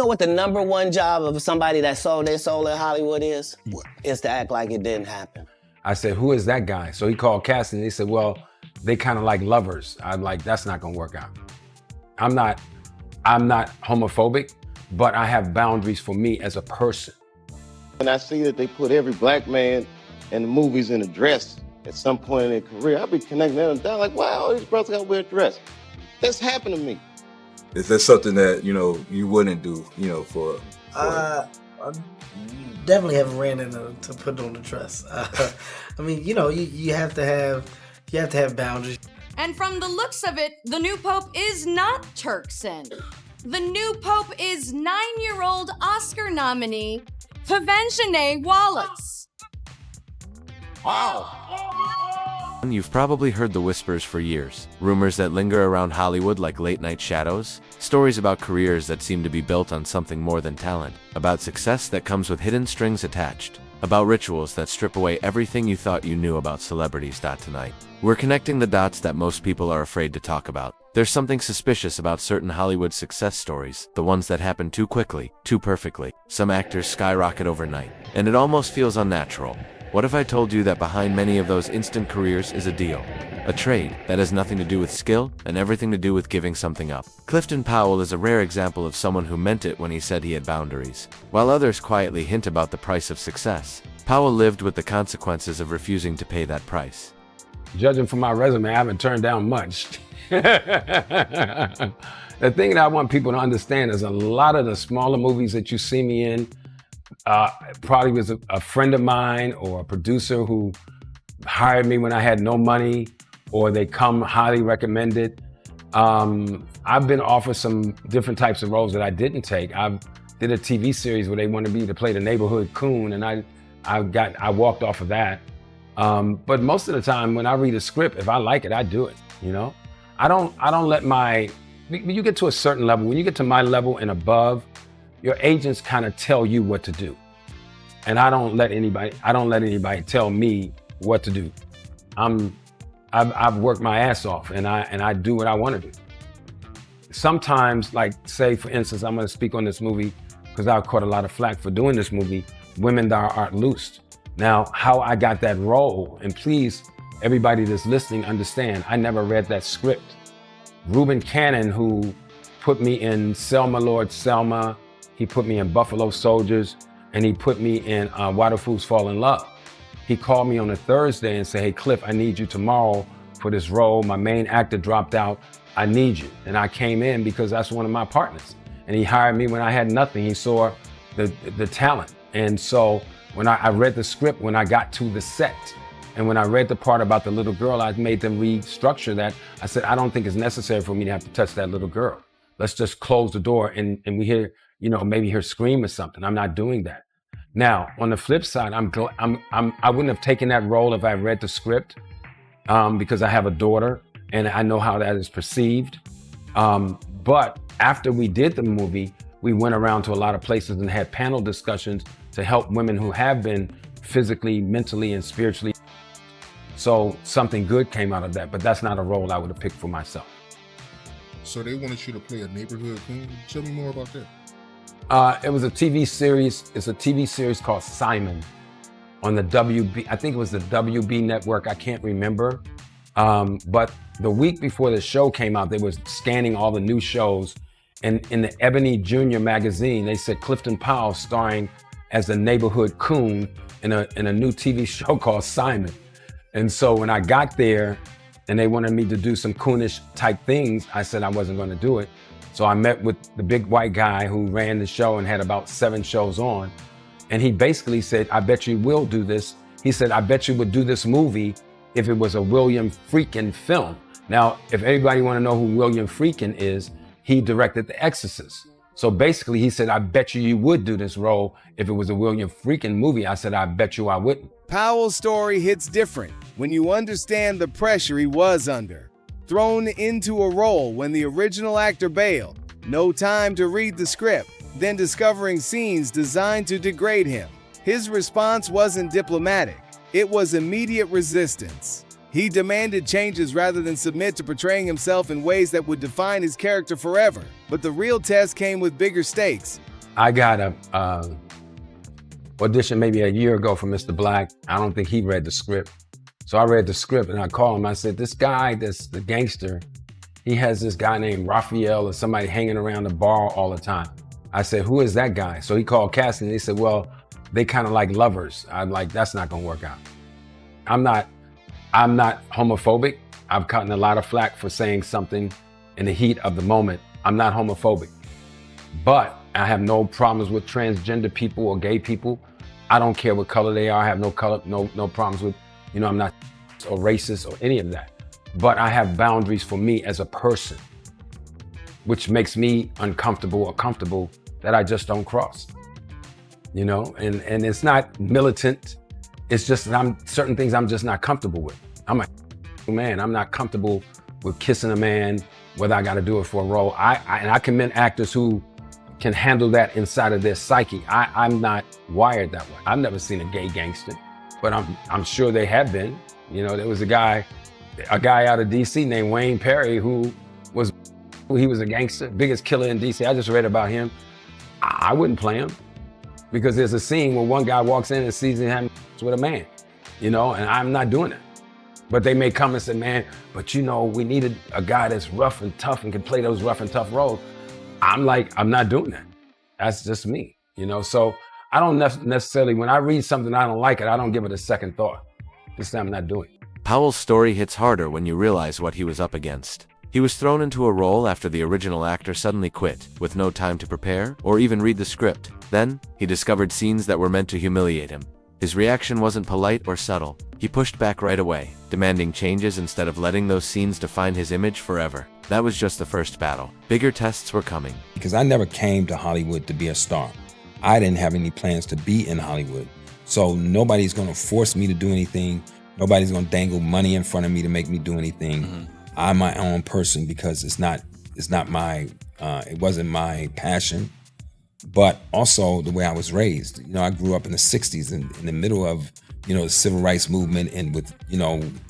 know what the number one job of somebody that sold their soul in Hollywood is? What? Is to act like it didn't happen. I said, who is that guy? So he called casting. They said, well, they kind of like lovers. I'm like, that's not gonna work out. I'm not homophobic, but I have boundaries for me as a person. When I see that they put every black man in the movies in a dress at some point in their career, I'll be connecting them down like, wow, these brothers gotta wear a dress. That's happened to me. Is that something that, you wouldn't do, for I definitely haven't ran into to put on the dress. I mean, you have to have boundaries. And from the looks of it, the new pope is not Turkson. The new pope is 9-year-old Oscar nominee Pavensine Wallace. You've probably heard the whispers for years. Rumors that linger around Hollywood like late-night shadows. Stories about careers that seem to be built on something more than talent. About success that comes with hidden strings attached. About rituals that strip away everything you thought you knew about celebrities. Tonight, we're connecting the dots that most people are afraid to talk about. There's something suspicious about certain Hollywood success stories, the ones that happen too quickly, too perfectly. Some actors skyrocket overnight, and it almost feels unnatural. What if I told you that behind many of those instant careers is a deal? A trade that has nothing to do with skill and everything to do with giving something up. Clifton Powell is a rare example of someone who meant it when he said he had boundaries. While others quietly hint about the price of success, Powell lived with the consequences of refusing to pay that price. Judging from my resume, I haven't turned down much. The thing that I want people to understand is a lot of the smaller movies that you see me in, probably was a friend of mine or a producer who hired me when I had no money, or they come highly recommended. I've been offered some different types of roles that I didn't take. I did a TV series where they wanted me to play the neighborhood coon, and I walked off of that. But most of the time when I read a script, if I like it, I do it, I don't let when you get to a certain level, when you get to my level and above, your agents kind of tell you what to do. And I don't let anybody tell me what to do. I've worked my ass off and I do what I want to do. Sometimes, like say for instance, I'm gonna speak on this movie because I caught a lot of flack for doing this movie, Women That Aren't Loosed. Now, how I got that role, and please, everybody that's listening understand, I never read that script. Reuben Cannon, who put me in Selma, Lord Selma, he put me in Buffalo Soldiers, and he put me in Why Do Fools Fall in Love. He called me on a Thursday and said, hey, Cliff, I need you tomorrow for this role. My main actor dropped out. I need you. And I came in because that's one of my partners. And he hired me when I had nothing. He saw the talent. And so when I read the script, when I got to the set, and when I read the part about the little girl, I made them restructure that. I said, I don't think it's necessary for me to have to touch that little girl. Let's just close the door and we hear, maybe her scream or something. I'm not doing that. Now, on the flip side, I wouldn't have taken that role if I read the script because I have a daughter and I know how that is perceived. But after we did the movie, we went around to a lot of places and had panel discussions to help women who have been physically, mentally, and spiritually. So something good came out of that, but that's not a role I would have picked for myself. So they wanted you to play a neighborhood queen. Tell me more about that. It was a TV series. It's a TV series called Simon on the WB. I think it was the WB network. I can't remember. But the week before the show came out, they were scanning all the new shows. And in the Ebony Junior magazine, they said Clifton Powell starring as a neighborhood coon in a new TV show called Simon. And so when I got there and they wanted me to do some coonish type things, I said I wasn't going to do it. So I met with the big white guy who ran the show and had about 7 shows on. And he basically said, I bet you will do this. He said, I bet you would do this movie if it was a William Friedkin film. Now, if anybody want to know who William Friedkin is, he directed The Exorcist. So basically he said, I bet you would do this role if it was a William Friedkin movie. I said, I bet you I wouldn't. Powell's story hits different when you understand the pressure he was under. Thrown into a role when the original actor bailed, no time to read the script, then discovering scenes designed to degrade him. His response wasn't diplomatic, it was immediate resistance. He demanded changes rather than submit to portraying himself in ways that would define his character forever. But the real test came with bigger stakes. I got a audition maybe a year ago for Mr. Black. I don't think he read the script. So I read the script and I called him. I said, this guy that's the gangster, he has this guy named Raphael or somebody hanging around the bar all the time. I said, who is that guy? So he called casting and he said, well, they kind of like lovers. I'm like, that's not gonna work out. I'm not homophobic. I've gotten a lot of flack for saying something in the heat of the moment. I'm not homophobic, but I have no problems with transgender people or gay people. I don't care what color they are. I have no problems with, I'm not or racist or any of that. But I have boundaries for me as a person, which makes me uncomfortable or comfortable that I just don't cross. And it's not militant. It's just that certain things I'm just not comfortable with. I'm a man. I'm not comfortable with kissing a man, whether I got to do it for a role. I commend actors who can handle that inside of their psyche. I'm not wired that way. I've never seen a gay gangster, but I'm sure they have been. There was a guy out of DC named Wayne Perry who was a gangster, biggest killer in DC. I just read about him. I wouldn't play him because there's a scene where one guy walks in and sees him with a man, and I'm not doing that. But they may come and say, man, but we needed a guy that's rough and tough and can play those rough and tough roles. I'm like, I'm not doing that. That's just me, So I don't necessarily, when I read something I don't like it, I don't give it a second thought. This time I'm not doing it. Powell's story hits harder when you realize what he was up against. He was thrown into a role after the original actor suddenly quit, with no time to prepare or even read the script. Then, he discovered scenes that were meant to humiliate him. His reaction wasn't polite or subtle. He pushed back right away, demanding changes instead of letting those scenes define his image forever. That was just the first battle. Bigger tests were coming. Because I never came to Hollywood to be a star. I didn't have any plans to be in Hollywood. So nobody's gonna force me to do anything. Nobody's gonna dangle money in front of me to make me do anything. Mm-hmm. I'm my own person because it wasn't my passion. But also the way I was raised. I grew up in the 60s in the middle of, the civil rights movement and with,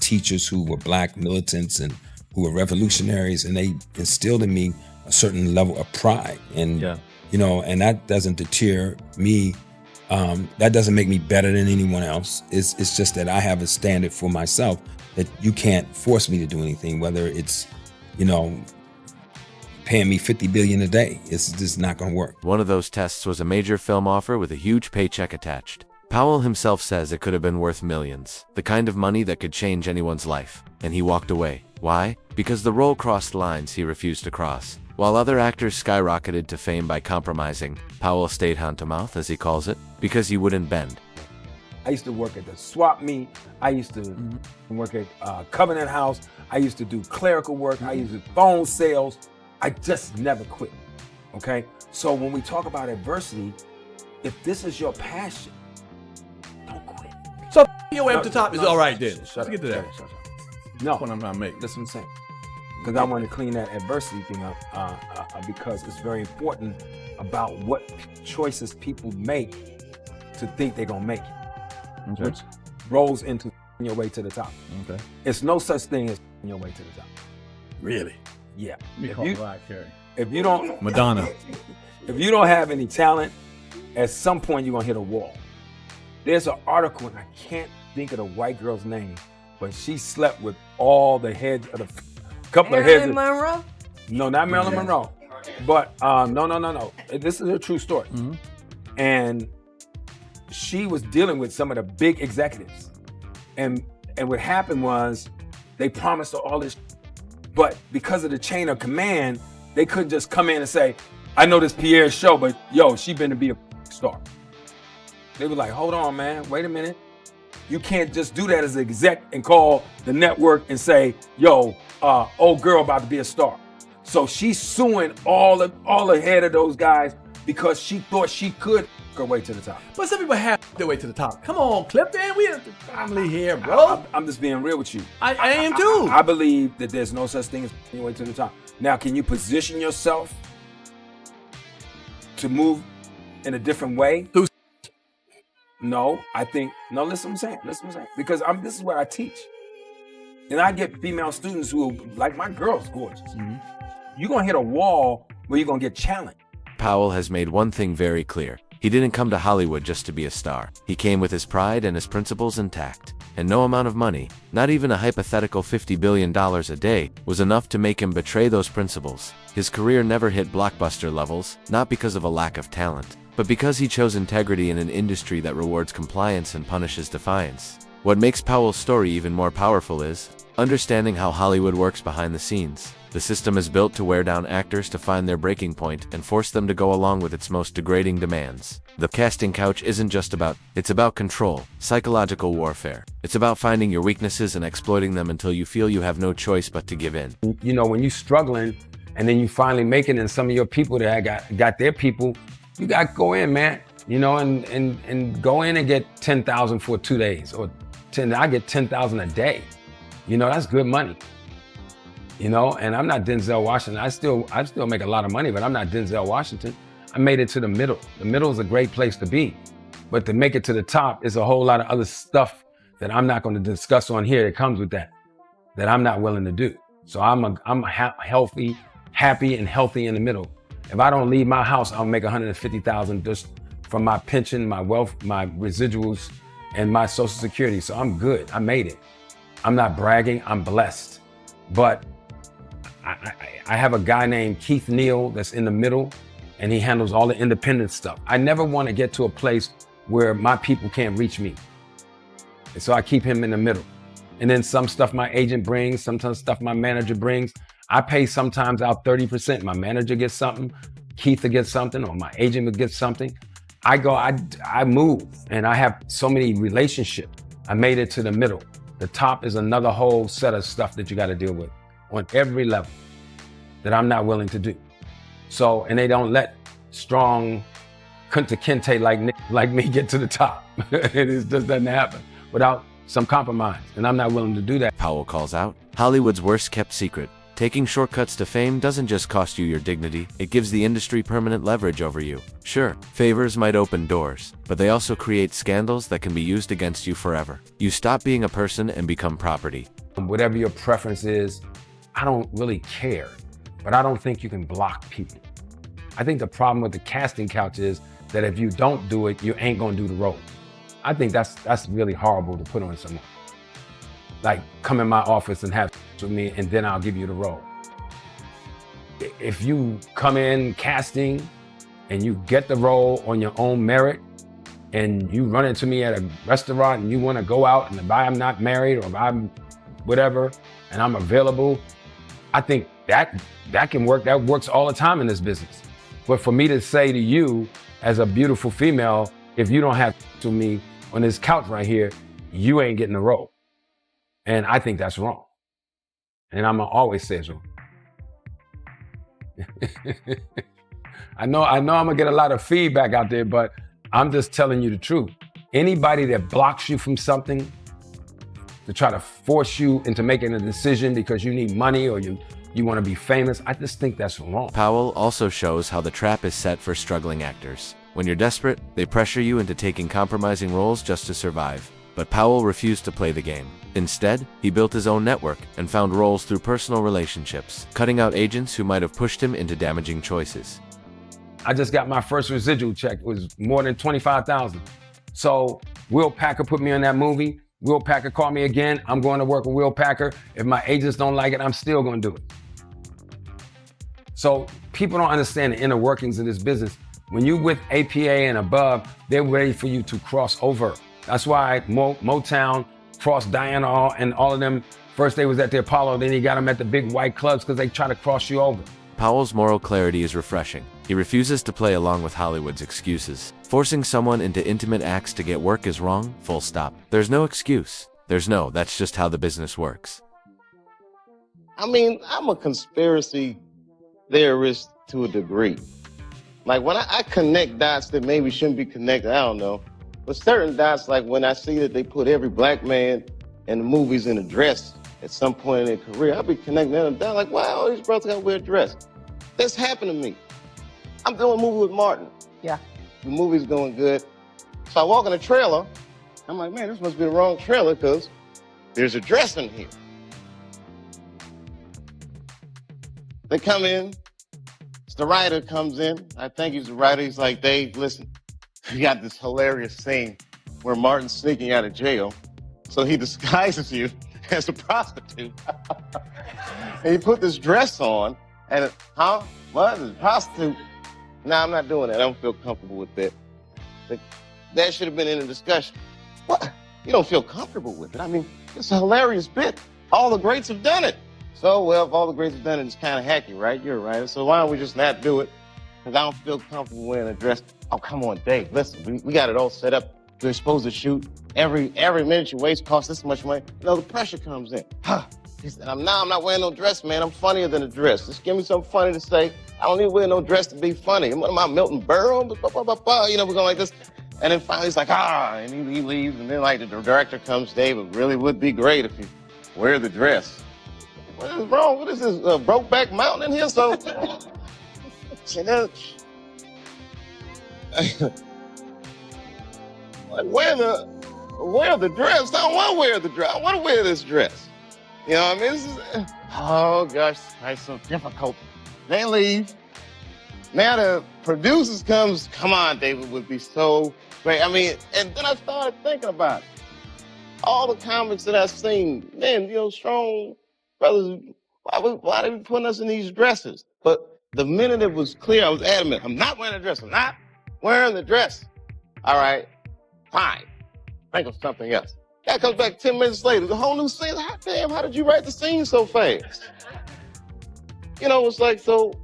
teachers who were black militants and who were revolutionaries, and they instilled in me a certain level of pride. And, and that doesn't deter me. That doesn't make me better than anyone else. It's just that I have a standard for myself that you can't force me to do anything, whether it's, paying me $50 billion a day. It's just not gonna work. One of those tests was a major film offer with a huge paycheck attached. Powell himself says it could have been worth millions, the kind of money that could change anyone's life, and he walked away. Why? Because the role crossed lines he refused to cross. While other actors skyrocketed to fame by compromising, Powell stayed hand-to-mouth, as he calls it, because he wouldn't bend. I used to work at the swap meet. I used to work at Covenant House. I used to do clerical work. I used to do phone sales. I just never quit, okay? So when we talk about adversity, if this is your passion, don't quit. So your way up the top is all right then. Let's get to that. Shut up. That's No, what I'm trying to make. that's what I'm saying. Because I want to clean that adversity thing up because it's very important about what choices people make to think they're gonna make it, Okay. which rolls into your way to the top. Okay. It's no such thing as your way to the top. Really? Yeah. You If call you- Mariah Carey. If you don't, Madonna. if you don't have any talent, at some point you're gonna hit a wall. There's an article, and I can't think of the white girl's name, but she slept with all the heads of the couple of heads. Monroe? No, not Marilyn Monroe. But no. This is a true story. Mhm. And she was dealing with some of the big executives. And what happened was they promised her all this, but because of the chain of command, they couldn't just come in and say, I know this Pierre's show, but yo, she been to be a star. They were like, hold on, man, wait a minute. You can't just do that as an exec and call the network and say, yo, old girl about to be a star. So she's suing all the head of those guys because she thought she could her way to the top. But some people have their way to the top. Come on, Clifton, we have the family here, bro. I'm just being real with you. I am too. I believe that there's no such thing as your way to the top. Now, can you position yourself to move in a different way? No, listen what I'm saying. Because this is what I teach. And I get female students who, like my girl's gorgeous. You're gonna hit a wall where you're gonna get challenged. Powell has made one thing very clear. He didn't come to Hollywood just to be a star. He came with his pride and his principles intact. And no amount of money, not even a hypothetical $50 billion a day, was enough to make him betray those principles. His career never hit blockbuster levels, not because of a lack of talent, but because he chose integrity in an industry that rewards compliance and punishes defiance. What makes Powell's story even more powerful is understanding how Hollywood works behind the scenes. The system is built to wear down actors to find their breaking point and force them to go along with its most degrading demands. The casting couch isn't just it's about control, psychological warfare. It's about finding your weaknesses and exploiting them until you feel you have no choice but to give in. You know, when you're struggling and then you finally make it and some of your people that got their people, you got to go in, man, you know, and go in and get 10,000 for 2 days or I get 10,000 a day. You know, that's good money. You know, and I'm not Denzel Washington. I still make a lot of money, but I'm not Denzel Washington. I made it to the middle. The middle is a great place to be. But to make it to the top is a whole lot of other stuff that I'm not going to discuss on here that comes with that I'm not willing to do. So I'm healthy, happy and healthy in the middle. If I don't leave my house, I'll make $150,000 just from my pension, my wealth, my residuals, and my Social Security. So I'm good. I made it. I'm not bragging. I'm blessed. But I have a guy named Keith Neal that's in the middle, and he handles all the independent stuff. I never want to get to a place where my people can't reach me. And so I keep him in the middle. And then some stuff my agent brings, sometimes stuff my manager brings. I pay sometimes out 30%. My manager gets something, Keith will get something, or my agent will get something. I move, and I have so many relationships. I made it to the middle. The top is another whole set of stuff that you got to deal with on every level that I'm not willing to do. So, and they don't let strong Kunta Kinte like me get to the top. It just doesn't happen without some compromise, and I'm not willing to do that. Powell calls out Hollywood's worst kept secret. Taking shortcuts to fame doesn't just cost you your dignity, it gives the industry permanent leverage over you. Sure, favors might open doors, but they also create scandals that can be used against you forever. You stop being a person and become property. Whatever your preference is, I don't really care, but I don't think you can block people. I think the problem with the casting couch is that if you don't do it, you ain't gonna do the role. I think that's really horrible to put on someone. Like, come in my office and have with me, and then I'll give you the role. If you come in casting and you get the role on your own merit, and you run into me at a restaurant and you want to go out, and if I'm not married or if I'm whatever, and I'm available, I think that can work. That works all the time in this business. But for me to say to you as a beautiful female, if you don't have to me on this couch right here, you ain't getting the role. And I think that's wrong. And I'm gonna always say it's wrong. I know I'm gonna get a lot of feedback out there, but I'm just telling you the truth. Anybody that blocks you from something to try to force you into making a decision because you need money or you want to be famous, I just think that's wrong. Powell also shows how the trap is set for struggling actors. When you're desperate, they pressure you into taking compromising roles just to survive. But Powell refused to play the game. Instead, he built his own network and found roles through personal relationships, cutting out agents who might have pushed him into damaging choices. I just got my first residual check. It was more than $25,000. So Will Packer put me in that movie. Will Packer called me again. I'm going to work with Will Packer. If my agents don't like it, I'm still going to do it. So people don't understand the inner workings of this business. When you with APA and above, they're ready for you to cross over. That's why Motown crossed Diana and all of them. First they was at the Apollo, then he got them at the big white clubs because they try to cross you over. Powell's moral clarity is refreshing. He refuses to play along with Hollywood's excuses. Forcing someone into intimate acts to get work is wrong, full stop. There's no excuse. That's just how the business works. I mean, I'm a conspiracy theorist to a degree. Like when I connect dots that maybe shouldn't be connected, I don't know. But certain dots, like when I see that they put every black man in the movies in a dress at some point in their career, I'll be connecting them down like, wow, all these brothers got to wear a dress. That's happened to me. I'm doing a movie with Martin. Yeah. The movie's going good. So I walk in the trailer. I'm like, man, this must be the wrong trailer because there's a dress in here. They come in, The writer comes in. I think he's the writer. He's like, Dave, listen, we got this hilarious scene where Martin's sneaking out of jail. So he disguises you as a prostitute. And he put this dress on. And, what? A prostitute? Nah, I'm not doing that. I don't feel comfortable with that. That should have been in the discussion. What? You don't feel comfortable with it? I mean, it's a hilarious bit. All the greats have done it. So, well, if all the greats have done it, it's kind of hacky, right? You're a writer. So why don't we just not do it? Because I don't feel comfortable wearing a dress. Oh, come on, Dave. Listen, we got it all set up. We're supposed to shoot. Every minute you waste costs this much money. You know, the pressure comes in. He said, I'm not wearing no dress, man. I'm funnier than a dress. Just give me something funny to say. I don't need to wear no dress to be funny. What am I, Milton Berle? You know, we're going like this. And then finally he's like, and he leaves. And then like the director comes, Dave, it really would be great if you wear the dress. What is wrong? What is this, Brokeback Mountain in here? So, like, wear the dress. I don't want to wear the dress. I want to wear this dress. You know what I mean? This is, oh gosh, it's so difficult. They leave. Now the producers comes, come on, David, would be so great. I mean, and then I started thinking about it. All the comics that I've seen, man, you know, strong brothers, why they be putting us in these dresses? But the minute it was clear, I was adamant, I'm not wearing a dress. I'm not wearing the dress. All right, fine. Think of something else. That comes back 10 minutes later, the whole new scene. Damn, how did you write the scene so fast? You know, it's like, so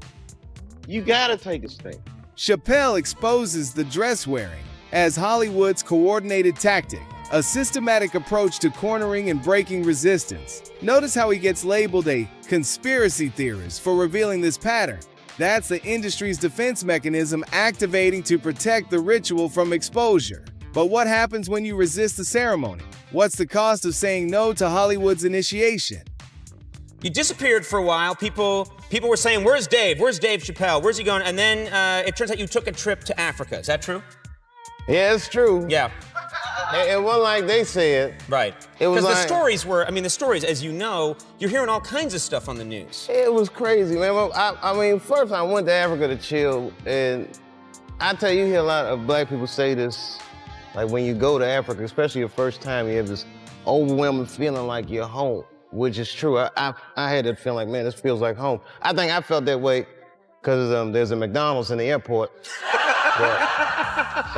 you gotta take a stand. Chappelle exposes the dress wearing as Hollywood's coordinated tactic, a systematic approach to cornering and breaking resistance. Notice how he gets labeled a conspiracy theorist for revealing this pattern. That's the industry's defense mechanism activating to protect the ritual from exposure. But what happens when you resist the ceremony? What's the cost of saying no to Hollywood's initiation? You disappeared for a while. People were saying, where's Dave? Where's Dave Chappelle? Where's he going? And then it turns out you took a trip to Africa. Is that true? Yeah, it's true. Yeah. It wasn't like they said. Right. It was because like, the stories, as you know, you're hearing all kinds of stuff on the news. It was crazy, man. I mean, first I went to Africa to chill, and I tell you, you hear a lot of black people say this, like when you go to Africa, especially your first time, you have this overwhelming feeling like you're home, which is true. I had that feeling like, man, this feels like home. I think I felt that way because there's a McDonald's in the airport. So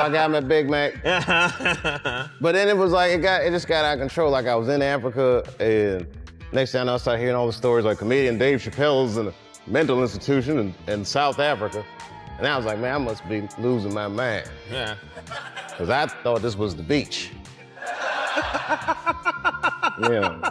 I got my Big Mac. But then it was like, it just got out of control. Like I was in Africa, and next thing I know, I started hearing all the stories like comedian Dave Chappelle's in a mental institution in South Africa. And I was like, man, I must be losing my mind. Yeah. Because I thought this was the beach. Yeah.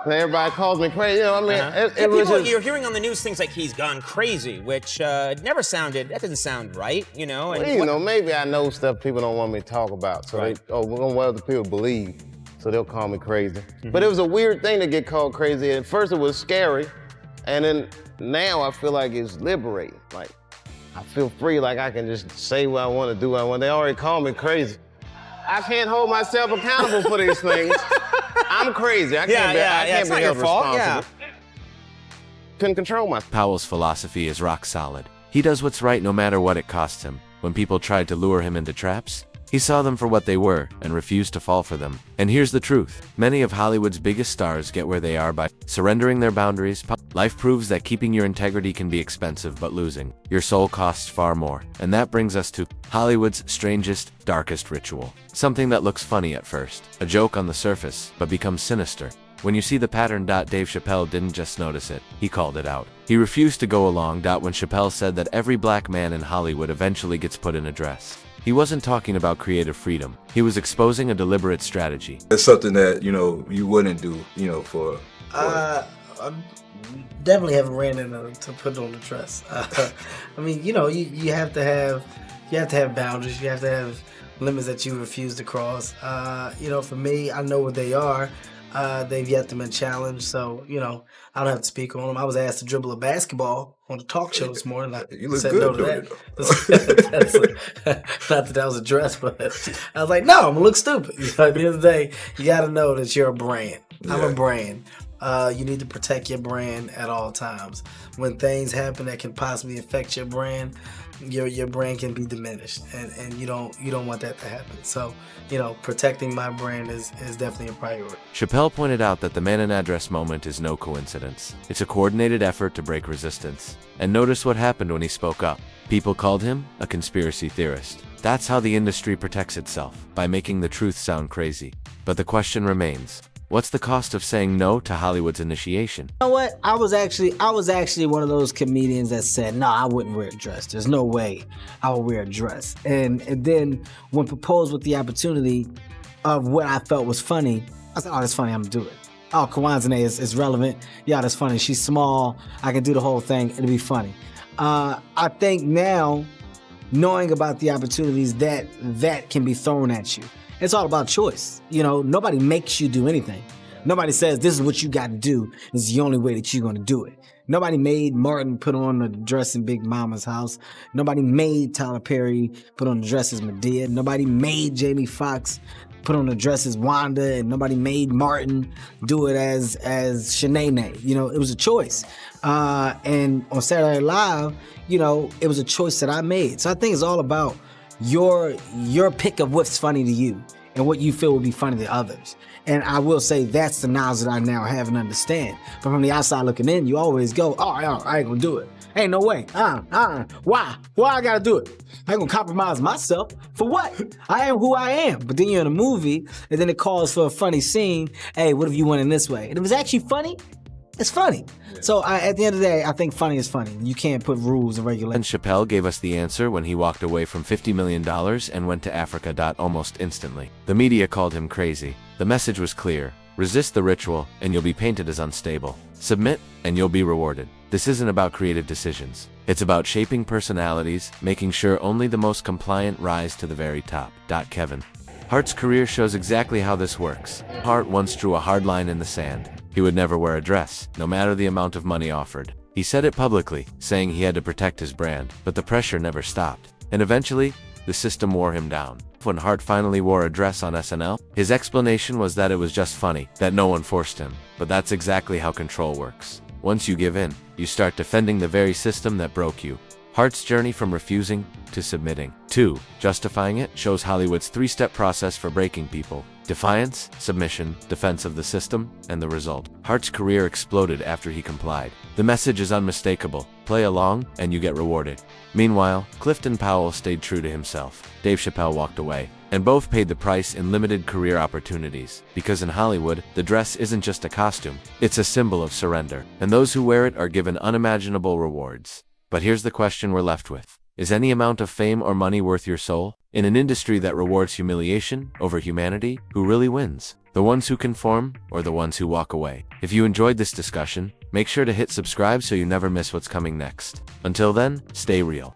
And everybody calls me crazy. You know, I mean, it was just... You're hearing on the news things like he's gone crazy, which that didn't sound right, you know? And well, you know, maybe I know stuff people don't want me to talk about. So right. We're gonna what other people believe. So they'll call me crazy. But it was a weird thing to get called crazy. At first it was scary. And then now I feel like it's liberating. Like, I feel free, like I can just say what I want to do what I want. They already call me crazy. I can't hold myself accountable for these things. I'm crazy. I can't be held responsible. Yeah. Couldn't control myself. Powell's philosophy is rock solid. He does what's right no matter what it costs him. When people tried to lure him into traps, he saw them for what they were and refused to fall for them. And here's the truth. Many of Hollywood's biggest stars get where they are by surrendering their boundaries. Life proves that keeping your integrity can be expensive, but losing your soul costs far more. And that brings us to Hollywood's strangest, darkest ritual. Something that looks funny at first, a joke on the surface, but becomes sinister. When you see the pattern, Dave Chappelle didn't just notice it, he called it out. He refused to go along. When Chappelle said that every black man in Hollywood eventually gets put in a dress. He wasn't talking about creative freedom. He was exposing a deliberate strategy. It's something that, you know, you wouldn't do, you know, for I definitely haven't ran into to put on the dress. I mean, you know, you have to have boundaries. You have to have limits that you refuse to cross. You know, for me, I know what they are. They've yet to been challenged, so, you know, I don't have to speak on them. I was asked to dribble a basketball on the talk show this morning. You look good doing it. Not that was a dress, but I was like, no, I'm going to look stupid. You know, at the end of the day, you got to know that you're a brand. Yeah. I'm a brand. You need to protect your brand at all times. When things happen that can possibly affect your brand, your brand can be diminished, and you don't want that to happen. So, protecting my brand is definitely a priority. Chappelle pointed out that the man in address moment is no coincidence. It's a coordinated effort to break resistance. And notice what happened when he spoke up. People called him a conspiracy theorist. That's how the industry protects itself, by making the truth sound crazy. But the question remains, what's the cost of saying no to Hollywood's initiation? You know what? I was actually one of those comedians that said, no, I wouldn't wear a dress. There's no way I would wear a dress. And then when proposed with the opportunity of what I felt was funny, I said, oh, that's funny, I'm gonna do it. Oh, Kwanzaa is relevant. Yeah, that's funny. She's small. I can do the whole thing. It'll be funny. I think now, knowing about the opportunities that can be thrown at you, it's all about choice. Nobody makes you do anything. Nobody says this is what you got to do. This is the only way that you're going to do it. Nobody made Martin put on a dress in Big Mama's house. Nobody made Tyler Perry put on a dress as Medea. Nobody made Jamie Foxx put on a dress as Wanda, and nobody made Martin do it as Shanae. It was a choice. And on Saturday Night Live, it was a choice that I made. So I think it's all about your pick of what's funny to you and what you feel would be funny to others. And I will say that's the knowledge that I now have and understand. But from the outside looking in, you always go, oh, I ain't gonna do it. Ain't no way. Why? Why I gotta do it? I ain't gonna compromise myself. For what? I am who I am. But then you're in a movie, and then it calls for a funny scene. Hey, what if you went in this way? And if it's actually funny, it's funny. So at the end of the day, I think funny is funny. You can't put rules and regulations. And Chappelle gave us the answer when he walked away from $50 million and went to Africa. Almost instantly. The media called him crazy. The message was clear. Resist the ritual, and you'll be painted as unstable. Submit, and you'll be rewarded. This isn't about creative decisions. It's about shaping personalities, making sure only the most compliant rise to the very top. Kevin. Hart's career shows exactly how this works. Hart once drew a hard line in the sand. He would never wear a dress, no matter the amount of money offered. He said it publicly, saying he had to protect his brand, but the pressure never stopped. And eventually, the system wore him down. When Hart finally wore a dress on SNL, his explanation was that it was just funny, that no one forced him. But that's exactly how control works. Once you give in, you start defending the very system that broke you. Hart's journey from refusing to submitting to justifying it shows Hollywood's three-step process for breaking people. Defiance, submission, defense of the system, and the result. Hart's career exploded after he complied. The message is unmistakable. Play along, and you get rewarded. Meanwhile, Clifton Powell stayed true to himself. Dave Chappelle walked away. And both paid the price in limited career opportunities. Because in Hollywood, the dress isn't just a costume. It's a symbol of surrender. And those who wear it are given unimaginable rewards. But here's the question we're left with. Is any amount of fame or money worth your soul? In an industry that rewards humiliation over humanity, who really wins? The ones who conform or the ones who walk away? If you enjoyed this discussion, make sure to hit subscribe so you never miss what's coming next. Until then, stay real.